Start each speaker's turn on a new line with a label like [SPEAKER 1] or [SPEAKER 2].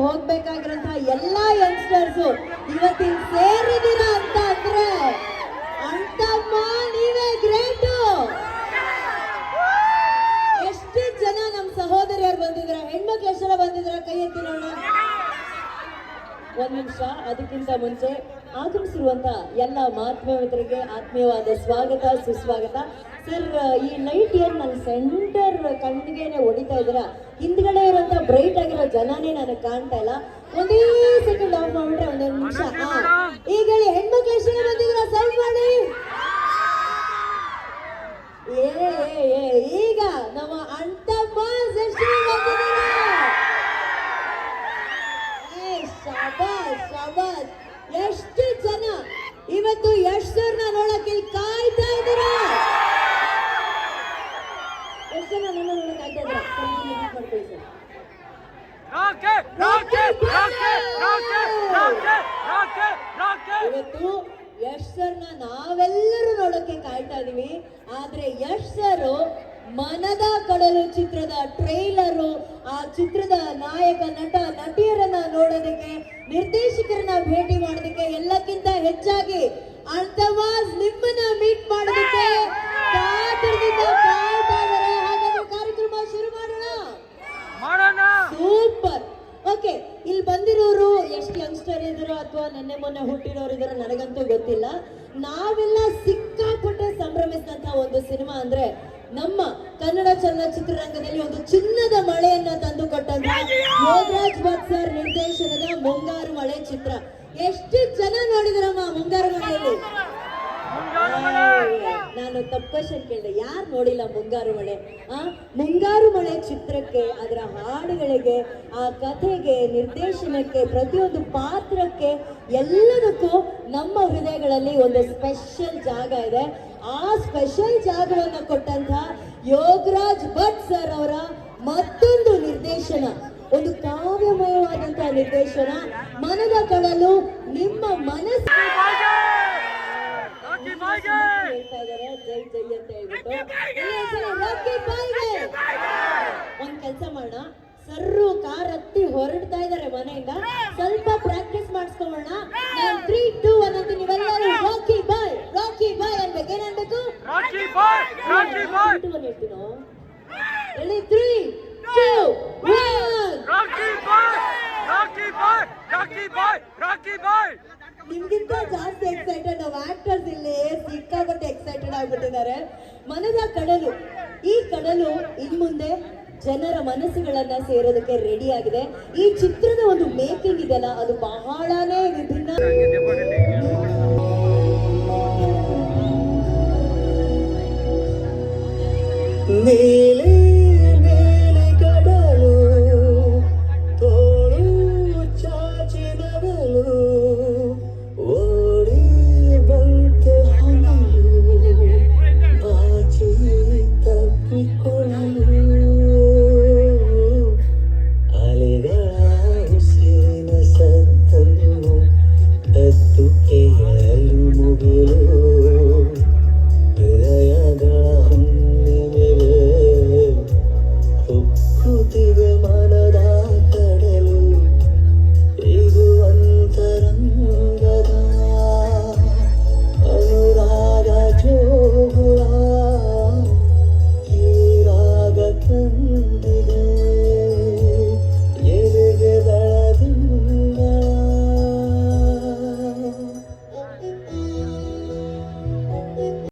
[SPEAKER 1] ಹೋಗ್ಬೇಕಾಗಿರುವಂತಹ ಎಲ್ಲಾ ಯಂಗ್ಸ್ಟರ್ಸು ಇವತ್ತಿನ ಸೇರಿದಿರಾ ಅಂತ ಅಂದ್ರೆ ಅಂತಮ್ಮ ನೀವೇ ಗ್ರೇಟು. ಎಷ್ಟು ಜನ ನಮ್ಮ ಸಹೋದರಿಯರು ಬಂದಿದ್ರ, ಹೆಣ್ಮಕ್ಳು ಎಷ್ಟು ಜನ ಬಂದಿದ್ರ, ಕೈ ಎತ್ತಿ ನೋಡೋಣ. ಒಂದ್ ನಿಮಿಷ, ಅದಕ್ಕಿಂತ ಮುಂಚೆ ಆಗಮಿಸಿರುವಂತ ಎಲ್ಲ ಮಾಧ್ಯಮ ಮಿತ್ರರಿಗೆ ಆತ್ಮೀಯವಾದ ಸ್ವಾಗತ ಸುಸ್ವಾಗತ. ಸರ್, ಈ ಲೈಟ್ ಏನ್ ನನ್ನ ಸೆಂಟರ್ ಕಣ್ಣಿಗೆನೆ ಹೊಡಿತಾ ಇದ್ದೀರ, ಹಿಂದ್ಗಡೆ ಇರುವಂತ ಬ್ರೈಟ್ ಆಗಿರೋ ಜನನೇ ನನಗೆ ಕಾಣ್ತಾ ಇಲ್ಲ. ಒಂದೇ ಸೆಕೆಂಡ್ ಆಫ್ ಮಾಡ್ಬಿಟ್ರೆ ಒಂದೊಂದು ನಿಮಿಷ. ಈಗ ಹೇಳಿ, ಹೆಣ್ಮಕ್ಳು ಎಷ್ಟು ಜನ ಬಂದಿದ್ರ ಸೌಂಡ್ ಮಾಡಿ. ಈಗ ನಮ್ಮ ಅಂತಮ್ಮ ಎಷ್ಟು ಜನ ಬಂದಿದ್ದೀರಾ? ಶಾಬಾಸ್. ಎಷ್ಟು ಜನ ಇವತ್ತು ಯಶ್ ಸರ್ನ ನೋಡಕ್ಕೆ ಕಾಯ್ತಾ ಇದ್ದೀರಾ? ಎಷ್ಟು ಜನ ನನ್ನ ನೋಡಕ್ ಕಾಯ್ತಾ ಇದ್ದೀರಾ? ಇವತ್ತು ಯಶ್ ಸರ್ನ ನಾವೆಲ್ಲರೂ ನೋಡಕ್ಕೆ ಕಾಯ್ತಾ ಇದೀವಿ. ಆದ್ರೆ ಯಶ್ ಸರ್ ಮನದ ಕಡಲು ಚಿತ್ರದ ಟ್ರೈಲರು, ಆ ಚಿತ್ರದ ನಾಯಕ ನಟ ನಟಿಯರನ್ನ ನೋಡೋದಕ್ಕೆ, ನಿರ್ದೇಶಕರನ್ನ ಭೇಟಿ ಮಾಡೋದಕ್ಕೆ, ಎಲ್ಲಕ್ಕಿಂತ ಹೆಚ್ಚಾಗಿ ಅಂತವಾಸ್ ನಿಮ್ಮನ್ನ ಮೀಟ್ ಮಾಡೋದಕ್ಕೆ ಕಾತರದಿಂದ ಕಾಯ್ತಾ ಇದ್ದಾರೆ. ಹಾಗಾದ್ರೆ ಕಾರ್ಯಕ್ರಮ ಶುರು ಮಾಡೋಣ. ಸೂಪರ್. ಓಕೆ, ಇಲ್ಲಿ ಬಂದಿರೋರು ಎಷ್ಟು ಯಂಗ್ಸ್ಟರ್ ಇದ್ರು ಅಥವಾ ನೆನ್ನೆ ಮೊನ್ನೆ ಹುಟ್ಟಿರೋರು ಇದಾರೋ ನನಗಂತೂ ಗೊತ್ತಿಲ್ಲ. ನಾವೆಲ್ಲ ಸಿಕ್ಕಾಪಟ್ಟೆ ಸಂಭ್ರಮಿಸಿದಂತ ಒಂದು ಸಿನಿಮಾ ಅಂದ್ರೆ ನಮ್ಮ ಕನ್ನಡ ಚಲನಚಿತ್ರರಂಗದಲ್ಲಿ ಒಂದು ಚಿನ್ನದ ಮಳೆಯನ್ನ ತಂದುಕೊಟ್ಟಂತ ಯೋಗರಾಜ್ ಭಟ್ ಸರ್ ನಿರ್ದೇಶನದ ಮುಂಗಾರು ಮಳೆ ಚಿತ್ರ. ಎಷ್ಟು ಜನ ನೋಡಿದ್ರಮ್ಮ ಮುಂಗಾರು ಮಳೆಯಲ್ಲಿ? ನಾನು ತಪ್ಪು ಕ್ವಶನ್ ಕೇಳಿದೆ, ಯಾರು ನೋಡಿಲ್ಲ ಮುಂಗಾರು ಮಳೆ? ಮುಂಗಾರು ಮಳೆ ಚಿತ್ರಕ್ಕೆ, ಅದರ ಹಾಡುಗಳಿಗೆ, ಆ ಕಥೆಗೆ, ನಿರ್ದೇಶನಕ್ಕೆ, ಪ್ರತಿಯೊಂದು ಪಾತ್ರಕ್ಕೆ, ಎಲ್ಲದಕ್ಕೂ ನಮ್ಮ ಹೃದಯಗಳಲ್ಲಿ ಒಂದು ಸ್ಪೆಷಲ್ ಜಾಗ ಇದೆ. ಆ ಸ್ಪೆಷಲ್ ಜಾಗವನ್ನು ಕೊಟ್ಟಂತಹ ಯೋಗರಾಜ್ ಭಟ್ ಸರ್ ಅವರ ಮತ್ತೊಂದು ನಿರ್ದೇಶನ, ಒಂದು ಕಾವ್ಯಮಯವಾದಂತಹ ನಿರ್ದೇಶನ, ಮನದ ಕಡಲು. ನಿಮ್ಮ ಮನಸ್ಸು ಹೇಳ್ತಾ ಇದಾರೆ ಜೈ ಜೈ ಅಂತ ಹೇಳ್ಬಿಟ್ಟು. ಒಂದ್ ಕೆಲಸ ಮಾಡೋಣ, ಸರ್ರು ಕಾರ್ ಹತ್ತಿ ಹೊರಡ್ತಾ ಇದಾರೆ ಮನೆಯಿಂದ, ಸ್ವಲ್ಪ ಪ್ರಾಕ್ಟೀಸ್ ಮಾಡಿಸ್ಕೊಳ್ಳೋಣ. ನಾನು 3, 2, 1 ಅಂತ ನೀವೆಲ್ಲರೂ ರಾಕಿ ಬಾಯ್ ಅನ್ಬೇಕು. ಏನನ್ಬೇಕು? ರಾಕಿ ಬಾಯ್ ಹೇಳ್ತೀನೋ ಹೇಳಿ. 3, 2, 1 ನಿಮ್ಗಿಂತ ಜಾಸ್ತಿ ಎಕ್ಸೈಟೆಡ್ ನಾವು ಆಕ್ಟರ್ಸ್ ಇಲ್ಲಿ ಸಿಕ್ಕಾಪಟ್ಟೆ ಎಕ್ಸೈಟೆಡ್ ಆಗ್ಬಿಟ್ಟಿದ್ದಾರೆ. ಮನದ ಕಡಲು, ಈ ಕಡಲು ಇನ್ಮುಂದೆ ಜನರ ಮನಸ್ಸುಗಳನ್ನ ಸೇರೋದಕ್ಕೆ ರೆಡಿ ಆಗಿದೆ. ಈ ಚಿತ್ರದ ಒಂದು ಮೇಕಿಂಗ್ ಇದೆಯಲ್ಲ, ಅದು ಬಹಳನೇ ವಿಭಿನ್ನ.
[SPEAKER 2] ನೀ